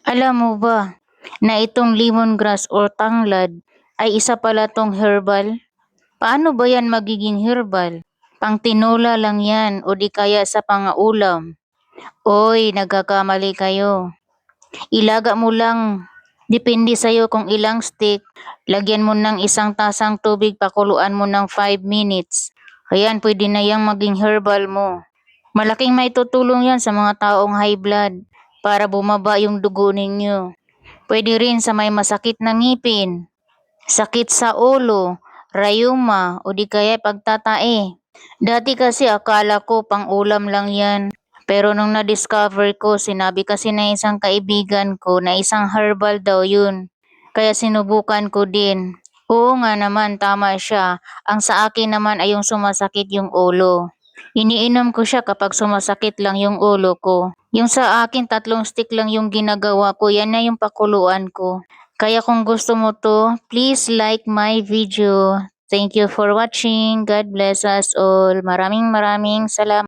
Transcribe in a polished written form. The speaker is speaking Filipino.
Alam mo ba na itong lemongrass or tanglad ay isa pala tong herbal? Paano ba yan magiging herbal? Pangtinola lang yan o di kaya sa pangaulam. Oy, nagkakamali kayo. Ilaga mo lang. Depende sa'yo kung ilang stick. Lagyan mo ng isang tasang tubig, pakuluan mo ng 5 minutes. Ayan, pwede na yang maging herbal mo. Malaking may tutulong yan sa mga taong high blood para bumaba yung dugo ninyo. Pwede rin sa may masakit na ngipin, sakit sa ulo, rayuma o di kaya pagtatae. Dati kasi akala ko pang ulam lang yan. Pero nung na-discover ko, sinabi kasi na isang kaibigan ko na isang herbal daw yun. Kaya sinubukan ko din. Oo nga naman, tama siya. Ang sa akin naman ay yung sumasakit yung ulo. Iniinom ko siya kapag sumasakit lang yung ulo ko. Yung sa akin, 3 stick lang yung ginagawa ko. Yan na yung pakuluan ko. Kaya kung gusto mo to, please like my video. Thank you for watching. God bless us all. Maraming salamat.